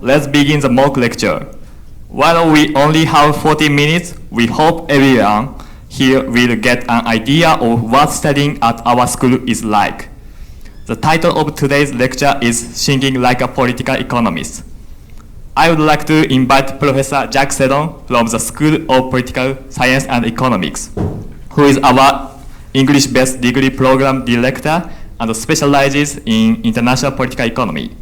let's begin the mock lecture. While we only have 40 minutes, we hope everyone here will get an idea of what studying at our school is like. The title of today's lecture is Thinking Like a Political Economist. I would like to invite Professor Jack Seddon from the School of Political Science and Economics, who is our English-based degree program director and specializes in international political economy.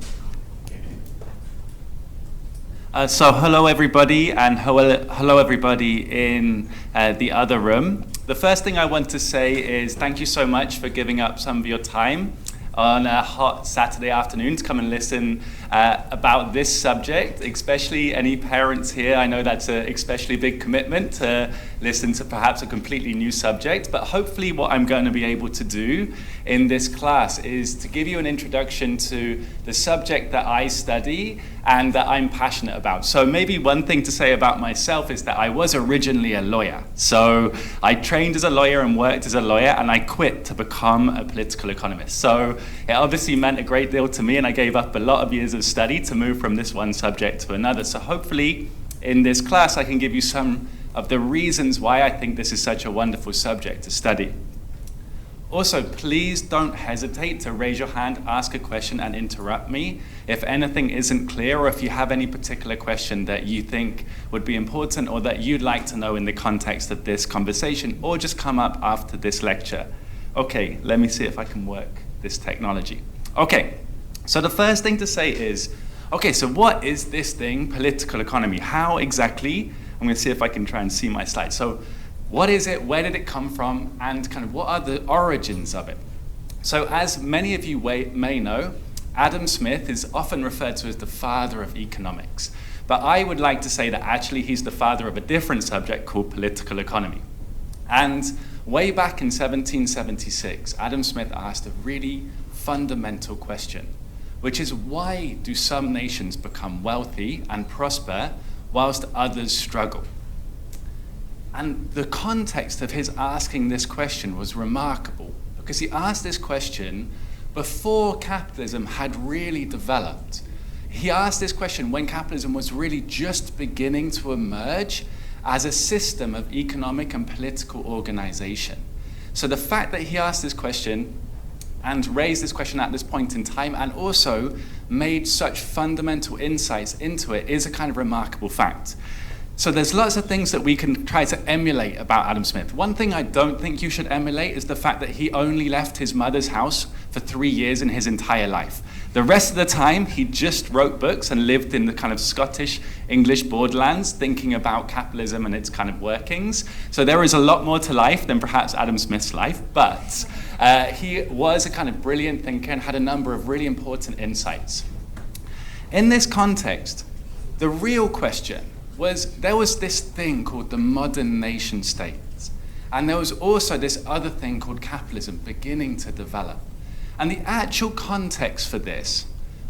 So hello everybody, and hello everybody in the other room. The first thing I want to say is thank you so much for giving up some of your time on a hot Saturday afternoon to come and listen about this subject, especially any parents here. I know that's an especially big commitment to listen to perhaps a completely new subject, but hopefully what I'm going to be able to do in this class is to give you an introduction to the subject that I study and that I'm passionate about. So maybe one thing to say about myself is that I was originally a lawyer. So I trained as a lawyer and worked as a lawyer, and I quit to become a political economist. So it obviously meant a great deal to me, and I gave up a lot of years of study to move from this one subject to another. So hopefully in this class I can give you some of the reasons why I think this is such a wonderful subject to study. Also, please don't hesitate to raise your hand, ask a question, and interrupt me if anything isn't clear, or if you have any particular question that you think would be important or that you'd like to know in the context of this conversation, or just come up after this lecture. Okay, let me see if I can work this technology. Okay, so the first thing to say is, okay, so what is this thing, political economy? How exactly? I'm going to see if I can try and see my slides. So, what is it, where did it come from, and kind of what are the origins of it? So as many of you may know, Adam Smith is often referred to as the father of economics. But I would like to say that actually he's the father of a different subject called political economy. And way back in 1776, Adam Smith asked a really fundamental question, which is, why do some nations become wealthy and prosper whilst others struggle? And the context of his asking this question was remarkable, because he asked this question before capitalism had really developed. He asked this question when capitalism was really just beginning to emerge as a system of economic and political organization. So the fact that he asked this question and raised this question at this point in time, and also made such fundamental insights into it, is a kind of remarkable fact. So there's lots of things that we can try to emulate about Adam Smith. One thing I don't think you should emulate is the fact that he only left his mother's house for 3 years in his entire life. The rest of the time, he just wrote books and lived in the kind of Scottish English borderlands, thinking about capitalism and its kind of workings. So there is a lot more to life than perhaps Adam Smith's life, but he was a kind of brilliant thinker and had a number of really important insights. In this context, the real question was, there was this thing called the modern nation states, and there was also this other thing called capitalism beginning to develop. And the actual context for this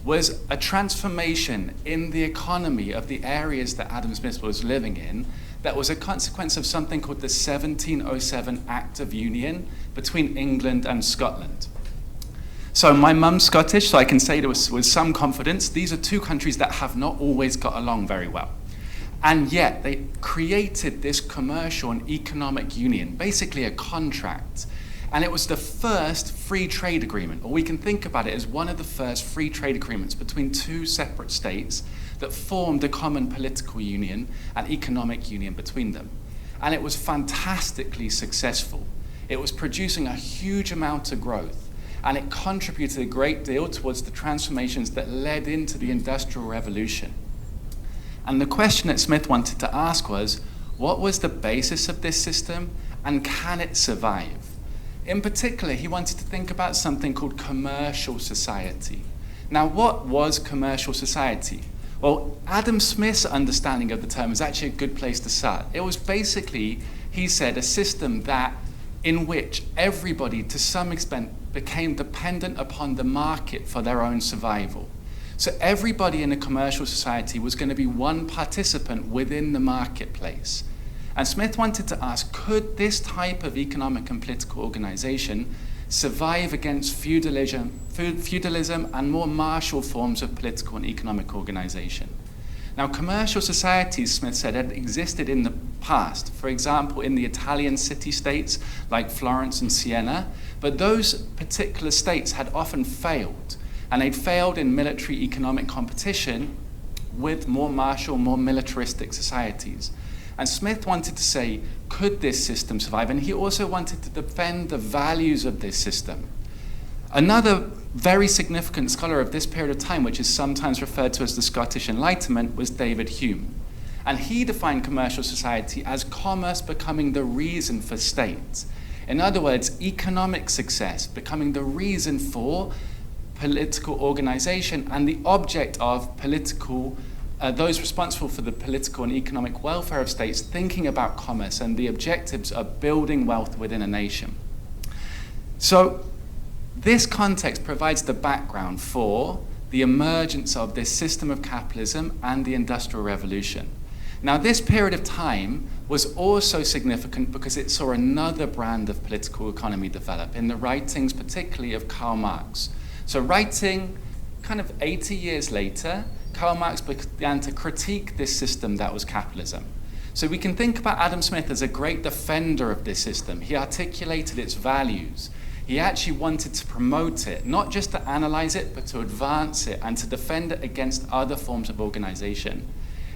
was a transformation in the economy of the areas that Adam Smith was living in that was a consequence of something called the 1707 Act of Union between England and Scotland. So my mum's Scottish, so I can say with some confidence, these are two countries that have not always got along very well. And yet they created this commercial and economic union, basically a contract. And it was the first free trade agreement, or we can think about it as one of the first free trade agreements between two separate states that formed a common political union and economic union between them. And it was fantastically successful. It was producing a huge amount of growth, and it contributed a great deal towards the transformations that led into the Industrial Revolution. And the question that Smith wanted to ask was, what was the basis of this system, and can it survive? In particular, he wanted to think about something called commercial society. Now, what was commercial society? Well, Adam Smith's understanding of the term is actually a good place to start. It was basically, he said, a system in which everybody, to some extent, became dependent upon the market for their own survival. So everybody in a commercial society was going to be one participant within the marketplace. And Smith wanted to ask, could this type of economic and political organization survive against feudalism and more martial forms of political and economic organization? Now, commercial societies, Smith said, had existed in the past, for example, in the Italian city-states like Florence and Siena, but those particular states had often failed, and they'd failed in military economic competition with more martial, more militaristic societies. And Smith wanted to say, could this system survive? And he also wanted to defend the values of this system. Another very significant scholar of this period of time, which is sometimes referred to as the Scottish Enlightenment, was David Hume. And he defined commercial society as commerce becoming the reason for state. In other words, economic success becoming the reason for political organization and the object of political, those responsible for the political and economic welfare of states thinking about commerce and the objectives of building wealth within a nation. So this context provides the background for the emergence of this system of capitalism and the Industrial Revolution. Now, this period of time was also significant because it saw another brand of political economy develop in the writings, particularly of Karl Marx. So writing kind of 80 years later, Karl Marx began to critique this system that was capitalism. So we can think about Adam Smith as a great defender of this system. He articulated its values. He actually wanted to promote it, not just to analyze it, but to advance it and to defend it against other forms of organization.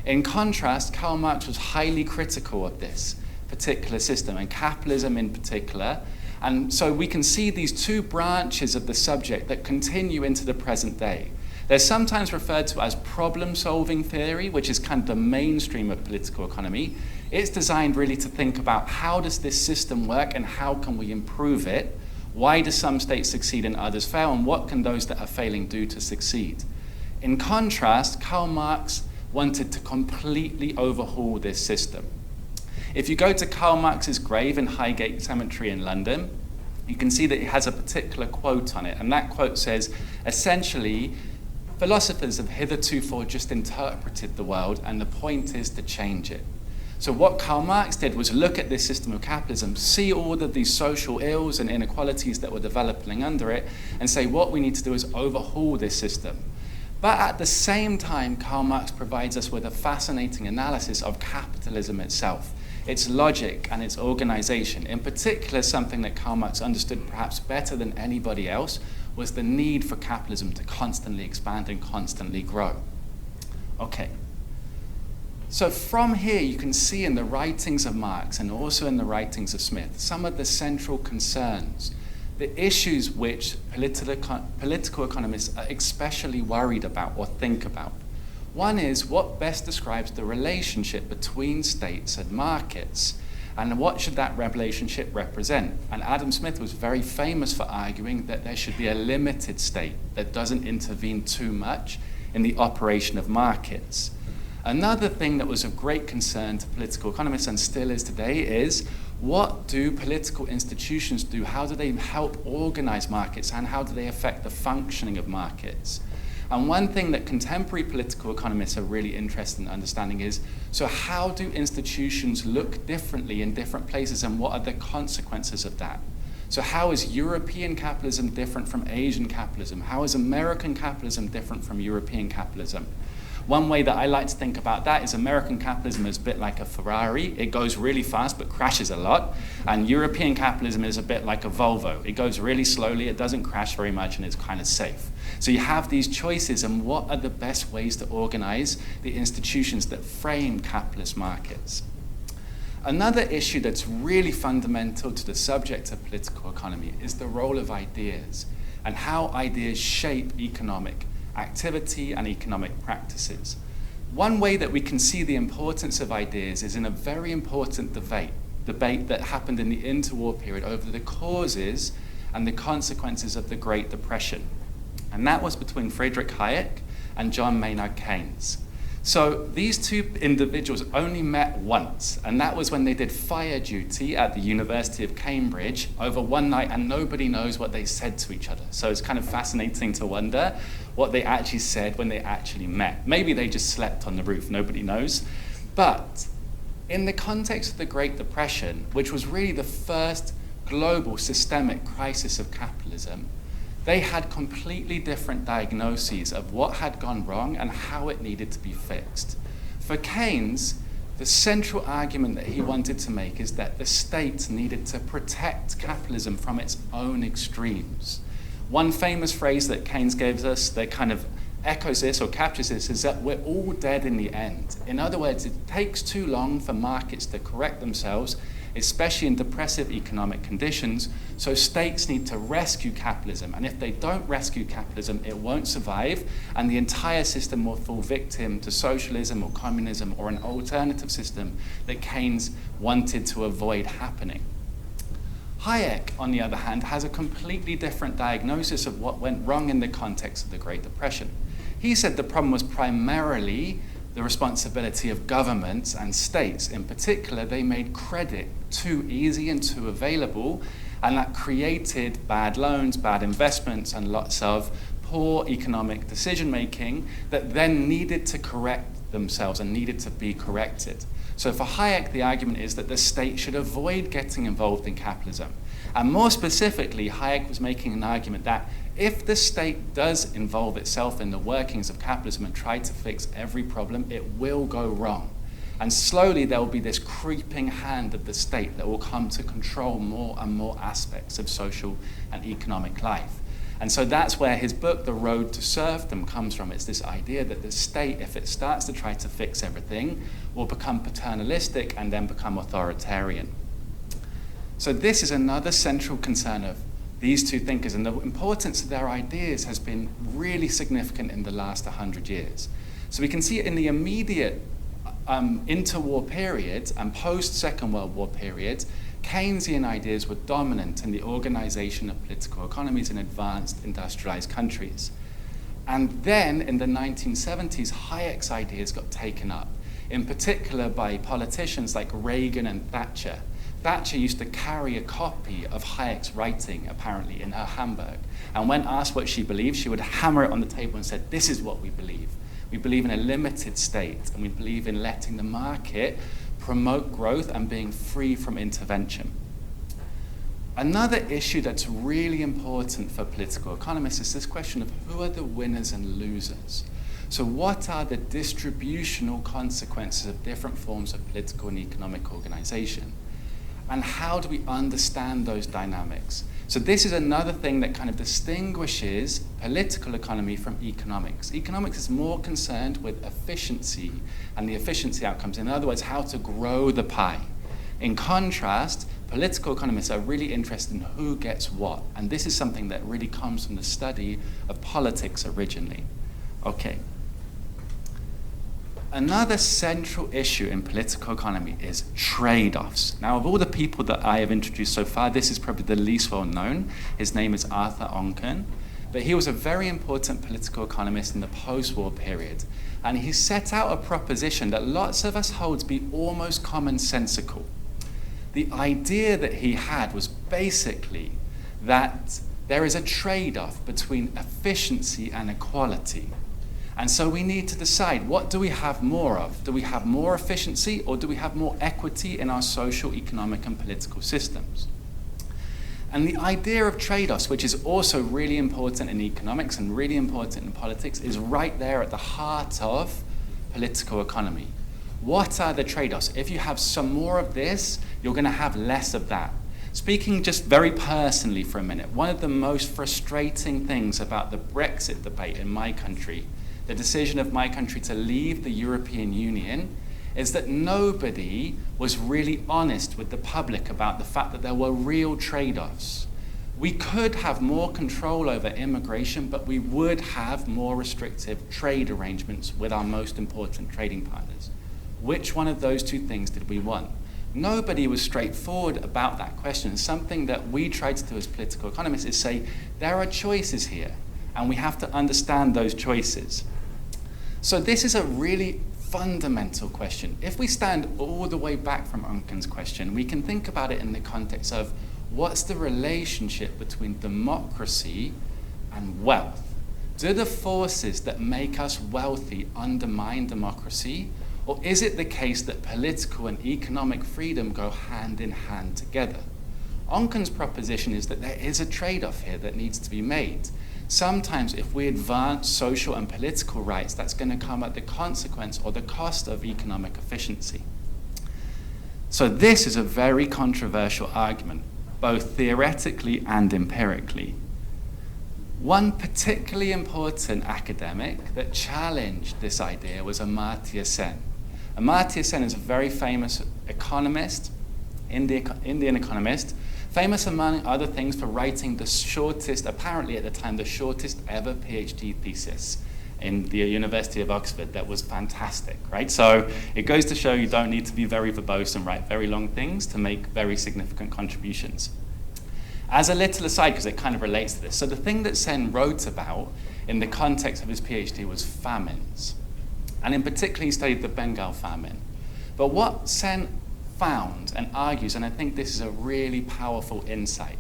In contrast, Karl Marx was highly critical of this particular system, and capitalism in particular. And so we can see these two branches of the subject that continue into the present day. They're sometimes referred to as problem-solving theory, which is kind of the mainstream of political economy. It's designed really to think about how does this system work and how can we improve it? Why do some states succeed and others fail? And what can those that are failing do to succeed? In contrast, Karl Marx wanted to completely overhaul this system. If you go to Karl Marx's grave in Highgate Cemetery in London, you can see that it has a particular quote on it. And that quote says, essentially, philosophers have hitherto just interpreted the world, and the point is to change it. So what Karl Marx did was look at this system of capitalism, see all of these social ills and inequalities that were developing under it, and say what we need to do is overhaul this system. But at the same time, Karl Marx provides us with a fascinating analysis of capitalism itself, its logic and its organization. In particular, something that Karl Marx understood perhaps better than anybody else was the need for capitalism to constantly expand and constantly grow. Okay. So from here, you can see in the writings of Marx and also in the writings of Smith some of the central concerns, the issues which political economists are especially worried about or think about. One is what best describes the relationship between states and markets, and what should that relationship represent? And Adam Smith was very famous for arguing that there should be a limited state that doesn't intervene too much in the operation of markets. Another thing that was of great concern to political economists, and still is today, is what do political institutions do? How do they help organize markets, and how do they affect the functioning of markets? And one thing that contemporary political economists are really interested in understanding is, so how do institutions look differently in different places, and what are the consequences of that? So how is European capitalism different from Asian capitalism? How is American capitalism different from European capitalism? One way that I like to think about that is American capitalism is a bit like a Ferrari. It goes really fast but crashes a lot. And European capitalism is a bit like a Volvo. It goes really slowly, it doesn't crash very much, and it's kind of safe. So you have these choices, and what are the best ways to organize the institutions that frame capitalist markets? Another issue that's really fundamental to the subject of political economy is the role of ideas and how ideas shape economic activity and economic practices. One way that we can see the importance of ideas is in a very important debate that happened in the interwar period over the causes and the consequences of the Great Depression. And that was between Friedrich Hayek and John Maynard Keynes. So these two individuals only met once, and that was when they did fire duty at the University of Cambridge over one night, and nobody knows what they said to each other. So it's kind of fascinating to wonder what they actually said when they actually met. Maybe they just slept on the roof, nobody knows. But in the context of the Great Depression, which was really the first global systemic crisis of capitalism, they had completely different diagnoses of what had gone wrong and how it needed to be fixed. For Keynes, the central argument that he wanted to make is that the state needed to protect capitalism from its own extremes. One famous phrase that Keynes gives us that kind of echoes this or captures this is that we're all dead in the end. In other words, it takes too long for markets to correct themselves, especially in depressive economic conditions, so states need to rescue capitalism. And if they don't rescue capitalism, it won't survive, and the entire system will fall victim to socialism or communism or an alternative system that Keynes wanted to avoid happening. Hayek, on the other hand, has a completely different diagnosis of what went wrong in the context of the Great Depression. He said the problem was primarily the responsibility of governments and states. In particular, they made credit too easy and too available, and that created bad loans, bad investments, and lots of poor economic decision-making that then needed to correct themselves and needed to be corrected. So for Hayek, the argument is that the state should avoid getting involved in capitalism. And more specifically, Hayek was making an argument that if the state does involve itself in the workings of capitalism and try to fix every problem, it will go wrong. And slowly there will be this creeping hand of the state that will come to control more and more aspects of social and economic life. And so that's where his book, The Road to Serfdom, comes from. It's this idea that the state, if it starts to try to fix everything, will become paternalistic and then become authoritarian. So this is another central concern of these two thinkers, and the importance of their ideas has been really significant in the last 100 years. So we can see in the immediate interwar period and post-Second World War period, Keynesian ideas were dominant in the organization of political economies in advanced industrialized countries. And then in the 1970s, Hayek's ideas got taken up, in particular by politicians like Reagan and Thatcher. Thatcher used to carry a copy of Hayek's writing, apparently, in her handbag. And when asked what she believed, she would hammer it on the table and said, "This is what we believe. We believe in a limited state, and we believe in letting the market promote growth and being free from intervention." Another issue that's really important for political economists is this question of who are the winners and losers. So what are the distributional consequences of different forms of political and economic organization? And how do we understand those dynamics? So this is another thing that kind of distinguishes political economy from economics. Economics is more concerned with efficiency and the efficiency outcomes. In other words, how to grow the pie. In contrast, political economists are really interested in who gets what. And this is something that really comes from the study of politics originally. Okay. Another central issue in political economy is trade-offs. Now, of all the people that I have introduced so far, this is probably the least well known. His name is Arthur Oncken, but he was a very important political economist in the post-war period. And he set out a proposition that lots of us hold to be almost commonsensical. The idea that he had was basically that there is a trade-off between efficiency and equality. And so we need to decide, what do we have more of? Do we have more efficiency, or do we have more equity in our social, economic, and political systems? And the idea of trade-offs, which is also really important in economics and really important in politics, is right there at the heart of political economy. What are the trade-offs? If you have some more of this, you're going to have less of that. Speaking just very personally for a minute, one of the most frustrating things about the Brexit debate in my country, the decision of my country to leave the European Union, is that nobody was really honest with the public about the fact that there were real trade-offs. We could have more control over immigration, but we would have more restrictive trade arrangements with our most important trading partners. Which one of those two things did we want? Nobody was straightforward about that question. Something that we try to do as political economists is say, there are choices here, and we have to understand those choices. So this is a really fundamental question. If we stand all the way back from Oncken's question, we can think about it in the context of what's the relationship between democracy and wealth? Do the forces that make us wealthy undermine democracy? Or is it the case that political and economic freedom go hand in hand together? Onken's proposition is that there is a trade-off here that needs to be made. Sometimes if we advance social and political rights, that's going to come at the consequence or the cost of economic efficiency. So this is a very controversial argument, both theoretically and empirically. One particularly important academic that challenged this idea was Amartya Sen. Amartya Sen is a very famous economist, Indian economist, famous among other things for writing the shortest, apparently at the time, the shortest ever PhD thesis in the University of Oxford. That was fantastic, right? So it goes to show you don't need to be very verbose and write very long things to make very significant contributions. As a little aside, because it kind of relates to this, so the thing that Sen wrote about in the context of his PhD was famines. And in particular, he studied the Bengal famine. But what Sen found and argues, and I think this is a really powerful insight,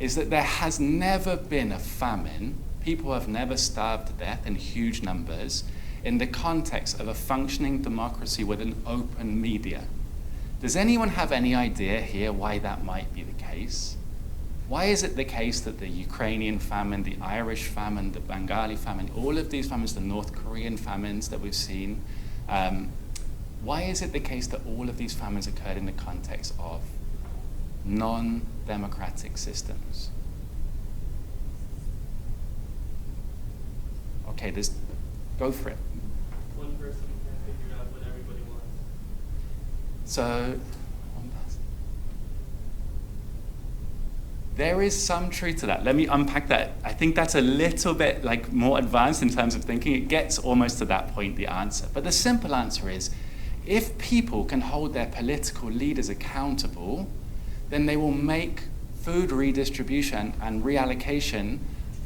is that there has never been a famine. People have never starved to death in huge numbers in the context of a functioning democracy with an open media. Does anyone have any idea here why that might be the case? Why is it the case that the Ukrainian famine, the Irish famine, the Bengali famine, all of these famines, the North Korean famines that we've seen, why is it the case that all of these famines occurred in the context of non-democratic systems? Okay, go for it. One person can't figure out what everybody wants. So, there is some truth to that. Let me unpack that. I think that's a little bit like more advanced in terms of thinking. It gets almost to that point, the answer. But the simple answer is, if people can hold their political leaders accountable, then they will make food redistribution and reallocation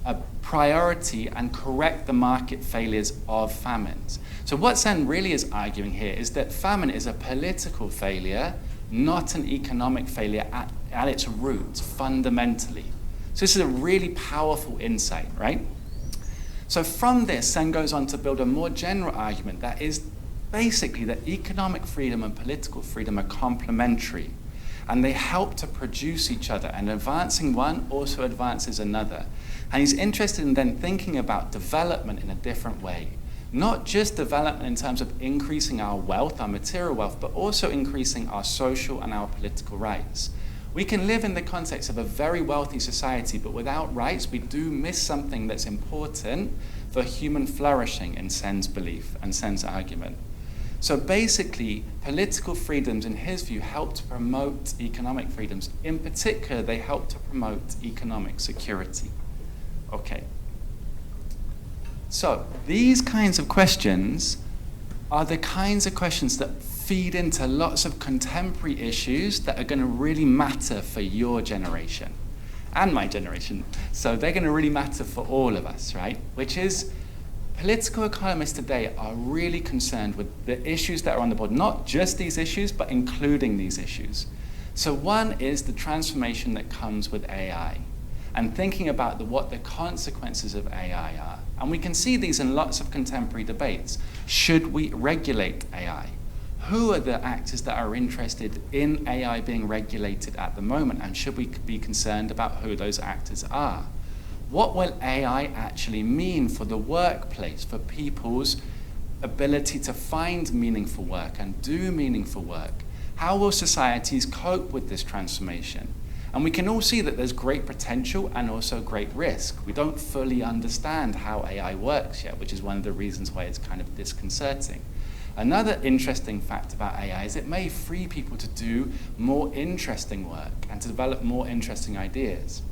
a priority and correct the market failures of famines. So what Sen really is arguing here is that famine is a political failure, not an economic failure at its roots, fundamentally. So this is a really powerful insight, right? So from this, Sen goes on to build a more general argument that is basically that economic freedom and political freedom are complementary, and they help to produce each other, and advancing one also advances another. And he's interested in then thinking about development in a different way. Not just development in terms of increasing our wealth, our material wealth, but also increasing our social and our political rights. We can live in the context of a very wealthy society, but without rights, we do miss something that's important for human flourishing in Sen's belief and Sen's argument. So basically, political freedoms, in his view, help to promote economic freedoms. In particular, they help to promote economic security. Okay. So these kinds of questions are the kinds of questions that feed into lots of contemporary issues that are going to really matter for your generation and my generation. So they're going to really matter for all of us, right? Which is, political economists today are really concerned with the issues that are on the board, not just these issues, but including these issues. So one is the transformation that comes with AI, and thinking about what the consequences of AI are. And we can see these in lots of contemporary debates. Should we regulate AI? Who are the actors that are interested in AI being regulated at the moment? And should we be concerned about who those actors are? What will AI actually mean for the workplace, for people's ability to find meaningful work and do meaningful work? How will societies cope with this transformation? And we can all see that there's great potential and also great risk. We don't fully understand how AI works yet, which is one of the reasons why it's kind of disconcerting. Another interesting fact about AI is it may free people to do more interesting work and to develop more interesting ideas.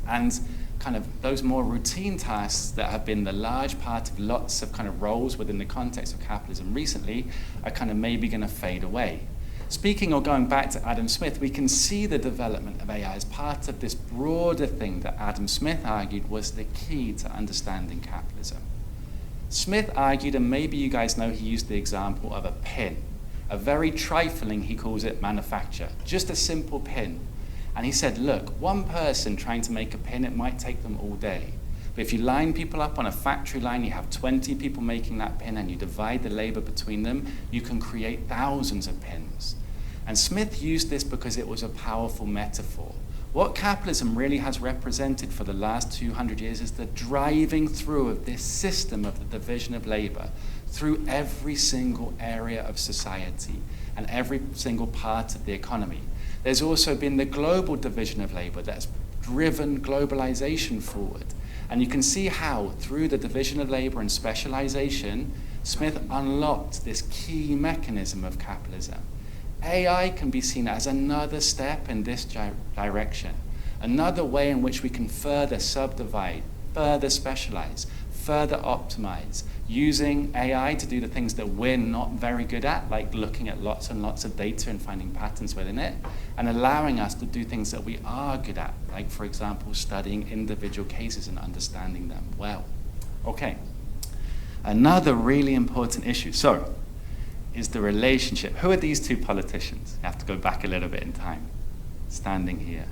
And kind of those more routine tasks that have been the large part of lots of kind of roles within the context of capitalism recently are kind of maybe going to fade away. Speaking or going back to Adam Smith, we can see the development of AI as part of this broader thing that Adam Smith argued was the key to understanding capitalism. Smith argued, and maybe you guys know, he used the example of a pin, a very trifling, he calls it, manufacture, just a simple pin. And he said, look, one person trying to make a pin, it might take them all day. But if you line people up on a factory line, you have 20 people making that pin, and you divide the labor between them, you can create thousands of pins. And Smith used this because it was a powerful metaphor. What capitalism really has represented for the last 200 years is the driving through of this system of the division of labor through every single area of society and every single part of the economy. There's also been the global division of labor that's driven globalization forward. And you can see how, through the division of labor and specialization, Smith unlocked this key mechanism of capitalism. AI can be seen as another step in this direction, another way in which we can further subdivide, further specialize, further optimize, using AI to do the things that we're not very good at, like looking at lots and lots of data and finding patterns within it, and allowing us to do things that we are good at, like, for example, studying individual cases and understanding them well. Okay, another really important issue. So, is the relationship. Who are these two politicians? You have to go back a little bit in time. Standing here.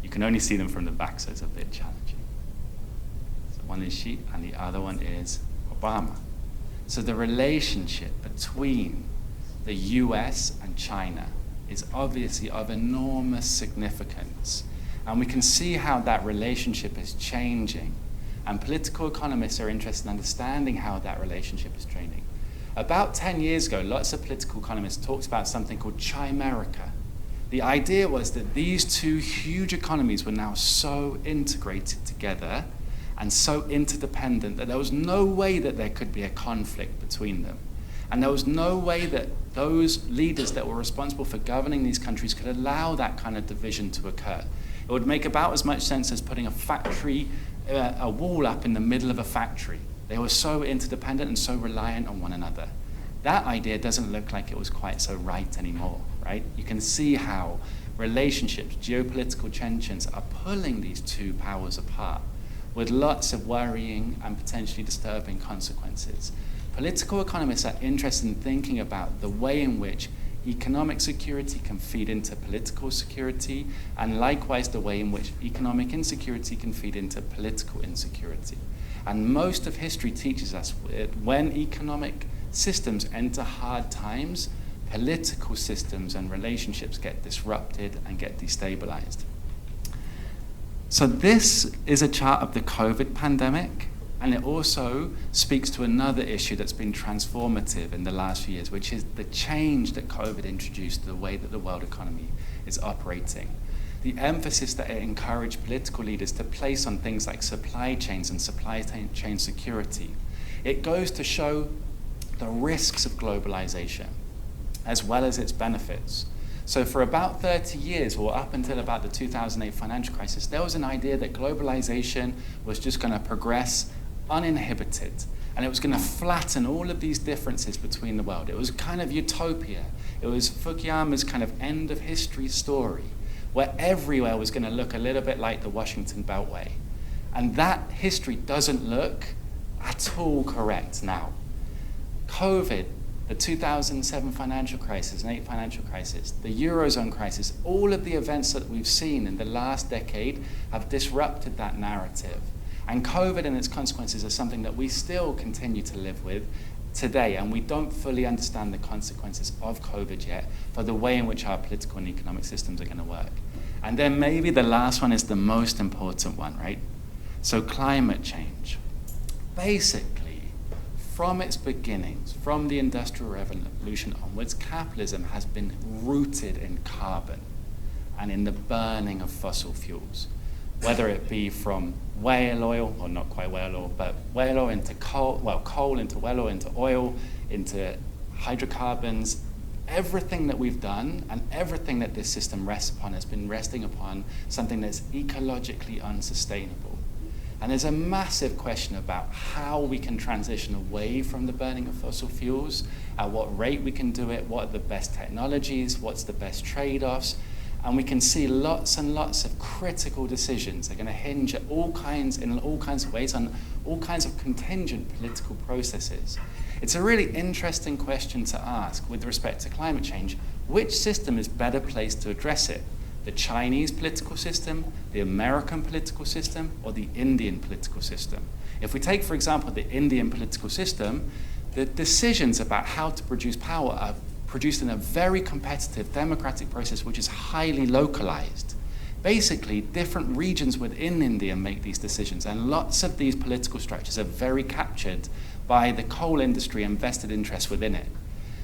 You can only see them from the back, so it's a bit challenging. So one is Xi, and the other one is Obama. So the relationship between the US and China is obviously of enormous significance. And we can see how that relationship is changing. And political economists are interested in understanding how that relationship is changing. About 10 years ago, lots of political economists talked about something called Chimerica. The idea was that these two huge economies were now so integrated together and so interdependent that there was no way that there could be a conflict between them. And there was no way that those leaders that were responsible for governing these countries could allow that kind of division to occur. It would make about as much sense as putting a wall up in the middle of a factory. They were so interdependent and so reliant on one another. That idea doesn't look like it was quite so right anymore, right? You can see how relationships, geopolitical tensions are pulling these two powers apart with lots of worrying and potentially disturbing consequences. Political economists are interested in thinking about the way in which economic security can feed into political security, and likewise the way in which economic insecurity can feed into political insecurity. And most of history teaches us when economic systems enter hard times, political systems and relationships get disrupted and get destabilized. So this is a chart of the COVID pandemic, and it also speaks to another issue that's been transformative in the last few years, which is the change that COVID introduced to the way that the world economy is operating. The emphasis that it encouraged political leaders to place on things like supply chains and supply chain security. It goes to show the risks of globalization, as well as its benefits. So for about 30 years, or up until about the 2008 financial crisis, there was an idea that globalization was just going to progress uninhibited, and it was going to flatten all of these differences between the world. It was kind of utopia. It was Fukuyama's kind of end of history story, where everywhere was going to look a little bit like the Washington Beltway. And that history doesn't look at all correct now. COVID, the 2007 financial crisis, and 2008 financial crisis, the Eurozone crisis, all of the events that we've seen in the last decade have disrupted that narrative. And COVID and its consequences are something that we still continue to live with today, and we don't fully understand the consequences of COVID yet for the way in which our political and economic systems are going to work. And then maybe the last one is the most important one, right? So climate change. Basically, from its beginnings, from the Industrial Revolution onwards, capitalism has been rooted in carbon and in the burning of fossil fuels, whether it be from whale oil, or not quite whale oil, but whale oil into coal, well, coal into whale oil, into oil, into hydrocarbons. Everything that we've done and everything that this system rests upon has been resting upon something that's ecologically unsustainable. And there's a massive question about how we can transition away from the burning of fossil fuels, at what rate we can do it, what are the best technologies, what's the best trade-offs. And we can see lots and lots of critical decisions. They're going to hinge at in all kinds of ways on all kinds of contingent political processes. It's a really interesting question to ask with respect to climate change. Which system is better placed to address it? The Chinese political system, the American political system, or the Indian political system? If we take, for example, the Indian political system, the decisions about how to produce power are produced in a very competitive democratic process which is highly localized. Basically, different regions within India make these decisions, and lots of these political structures are very captured by the coal industry and vested interests within it.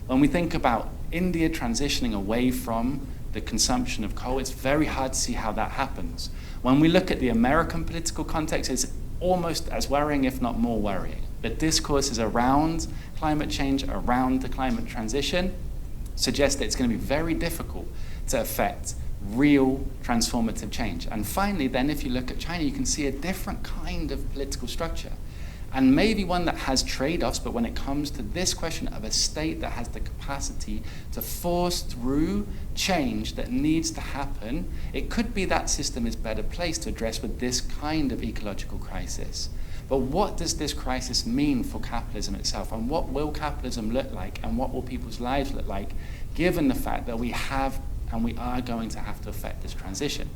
When we think about India transitioning away from the consumption of coal, it's very hard to see how that happens. When we look at the American political context, it's almost as worrying, if not more worrying. The discourses around climate change, around the climate transition, suggest that it's going to be very difficult to affect real transformative change. And finally, then, if you look at China, you can see a different kind of political structure. And maybe one that has trade-offs, but when it comes to this question of a state that has the capacity to force through change that needs to happen, it could be that system is better placed to address with this kind of ecological crisis. But what does this crisis mean for capitalism itself? And what will capitalism look like? And what will people's lives look like, given the fact that we have and we are going to have to affect this transition?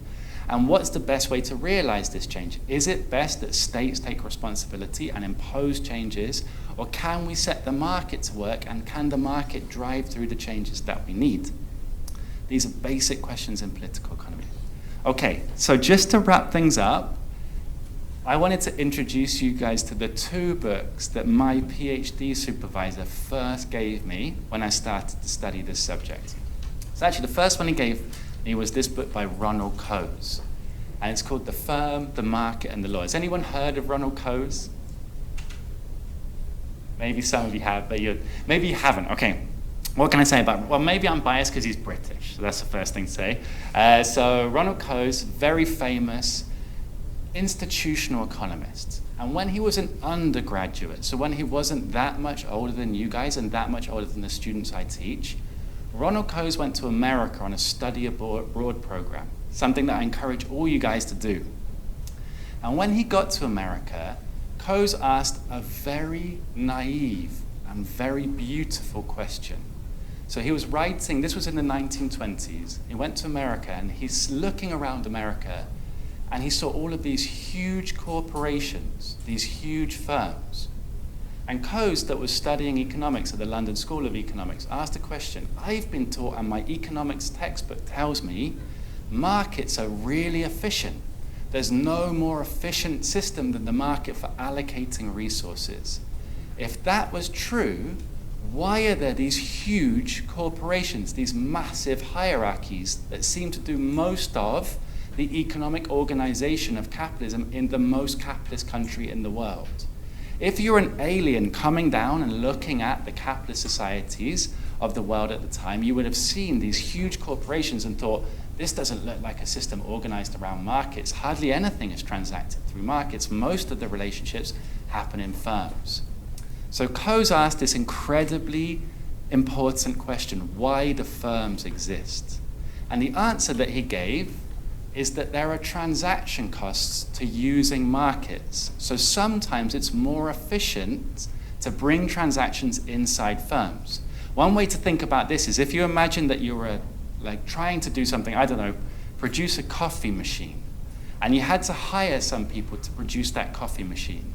And what's the best way to realize this change? Is it best that states take responsibility and impose changes, or can we set the market to work, and can the market drive through the changes that we need? These are basic questions in political economy. Okay, so just to wrap things up, I wanted to introduce you guys to the two books that my PhD supervisor first gave me when I started to study this subject. So actually, the first one he gave me was this book by Ronald Coase, and it's called The Firm, the Market, and the Law. Has anyone heard of Ronald Coase? Maybe some of you have, but maybe you haven't. Okay, what can I say about him? Well, maybe I'm biased because he's British, so that's the first thing to say. So Ronald Coase, very famous institutional economist. And when he was an undergraduate, so when he wasn't that much older than you guys and that much older than the students I teach, Ronald Coase went to America on a study abroad program, something that I encourage all you guys to do. And when he got to America, Coase asked a very naive and very beautiful question. So he was writing, this was in the 1920s, he went to America and he's looking around America and he saw all of these huge corporations, these huge firms. And Coase, that was studying economics at the London School of Economics, asked a question. I've been taught, and my economics textbook tells me, markets are really efficient. There's no more efficient system than the market for allocating resources. If that was true, why are there these huge corporations, these massive hierarchies that seem to do most of the economic organization of capitalism in the most capitalist country in the world? If you're an alien coming down and looking at the capitalist societies of the world at the time, you would have seen these huge corporations and thought, this doesn't look like a system organized around markets. Hardly anything is transacted through markets. Most of the relationships happen in firms. So Coase asked this incredibly important question, why do firms exist? And the answer that he gave is that there are transaction costs to using markets. So sometimes it's more efficient to bring transactions inside firms. One way to think about this is if you imagine that you were trying to do something, I don't know, produce a coffee machine, and you had to hire some people to produce that coffee machine.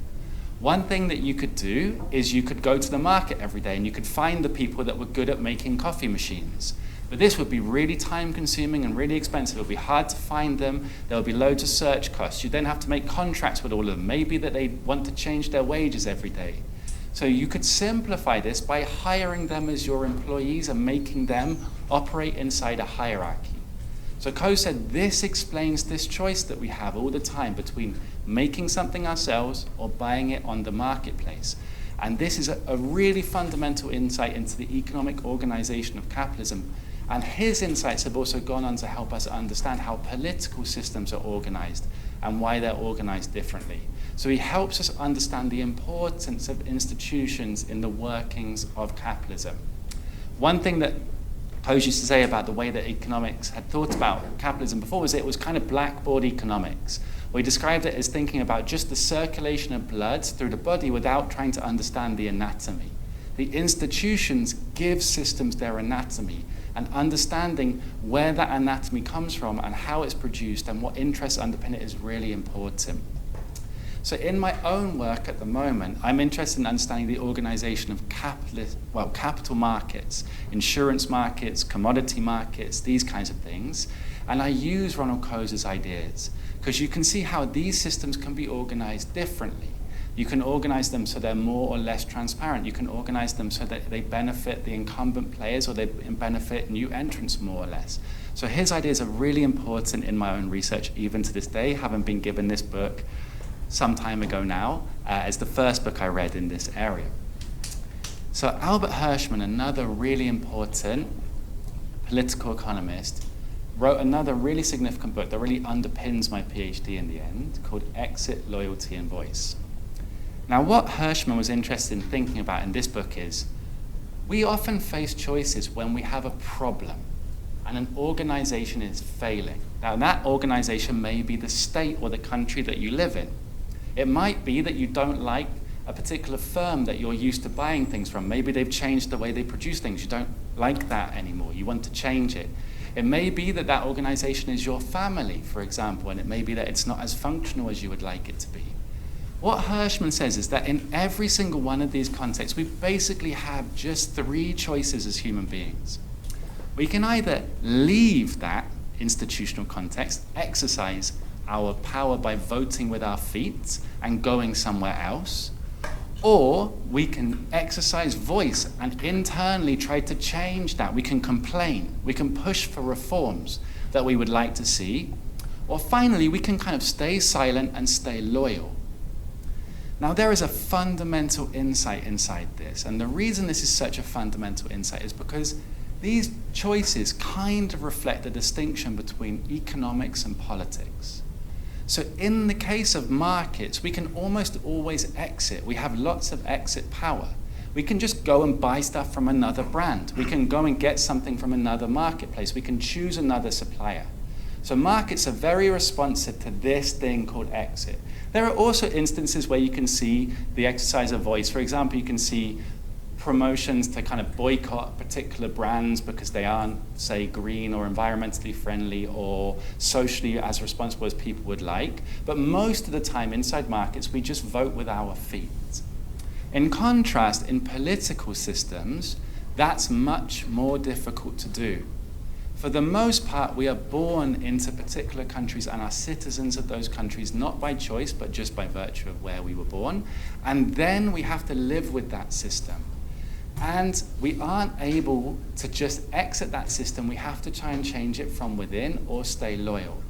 One thing that you could do is you could go to the market every day and you could find the people that were good at making coffee machines. But this would be really time-consuming and really expensive. It would be hard to find them. There would be loads of search costs. You'd then have to make contracts with all of them. Maybe that they want to change their wages every day. So you could simplify this by hiring them as your employees and making them operate inside a hierarchy. So Coase said this explains this choice that we have all the time between making something ourselves or buying it on the marketplace. And this is a really fundamental insight into the economic organization of capitalism. And his insights have also gone on to help us understand how political systems are organized and why they're organized differently. So he helps us understand the importance of institutions in the workings of capitalism. One thing that Coase used to say about the way that economics had thought about capitalism before was it was kind of blackboard economics, where he described it as thinking about just the circulation of blood through the body without trying to understand the anatomy. The institutions give systems their anatomy, and understanding where that anatomy comes from and how it's produced and what interests underpin it is really important. So in my own work at the moment, I'm interested in understanding the organization of capital markets, insurance markets, commodity markets, these kinds of things. And I use Ronald Coase's ideas because you can see how these systems can be organized differently. You can organize them so they're more or less transparent. You can organize them so that they benefit the incumbent players or they benefit new entrants more or less. So his ideas are really important in my own research, even to this day, having been given this book some time ago now as the first book I read in this area. So Albert Hirschman, another really important political economist, wrote another really significant book that really underpins my PhD in the end, called Exit, Loyalty, and Voice. Now, what Hirschman was interested in thinking about in this book is, we often face choices when we have a problem and an organization is failing. Now, that organization may be the state or the country that you live in. It might be that you don't like a particular firm that you're used to buying things from. Maybe they've changed the way they produce things. You don't like that anymore. You want to change it. It may be that that organization is your family, for example, and it may be that it's not as functional as you would like it to be. What Hirschman says is that in every single one of these contexts, we basically have just three choices as human beings. We can either leave that institutional context, exercise our power by voting with our feet and going somewhere else, or we can exercise voice and internally try to change that. We can complain, we can push for reforms that we would like to see, or finally we can kind of stay silent and stay loyal. Now, there is a fundamental insight inside this, and the reason this is such a fundamental insight is because these choices kind of reflect the distinction between economics and politics. So in the case of markets, we can almost always exit. We have lots of exit power. We can just go and buy stuff from another brand. We can go and get something from another marketplace. We can choose another supplier. So markets are very responsive to this thing called exit. There are also instances where you can see the exercise of voice. For example, you can see promotions to kind of boycott particular brands because they aren't, say, green or environmentally friendly or socially as responsible as people would like. But most of the time inside markets, we just vote with our feet. In contrast, in political systems, that's much more difficult to do. For the most part, we are born into particular countries and are citizens of those countries, not by choice, but just by virtue of where we were born. And then we have to live with that system. And we aren't able to just exit that system. We have to try and change it from within or stay loyal.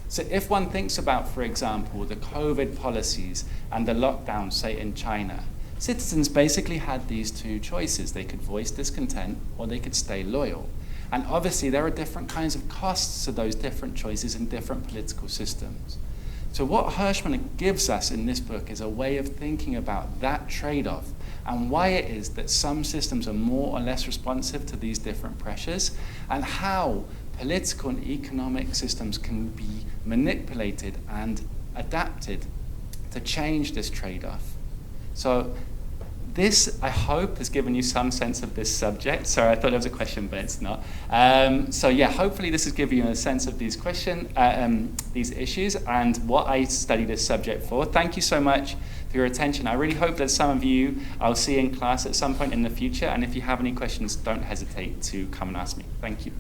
So if one thinks about, for example, the COVID policies and the lockdown, say in China, citizens basically had these two choices. They could voice discontent or they could stay loyal. And obviously there are different kinds of costs to those different choices in different political systems. So what Hirschman gives us in this book is a way of thinking about that trade-off and why it is that some systems are more or less responsive to these different pressures, and how political and economic systems can be manipulated and adapted to change this trade-off. So this, I hope, has given you some sense of this subject. Sorry, I thought it was a question, but it's not. So yeah, hopefully this has given you a sense of these issues and what I study this subject for. Thank you so much for your attention. I really hope that some of you I'll see in class at some point in the future. And if you have any questions, don't hesitate to come and ask me. Thank you.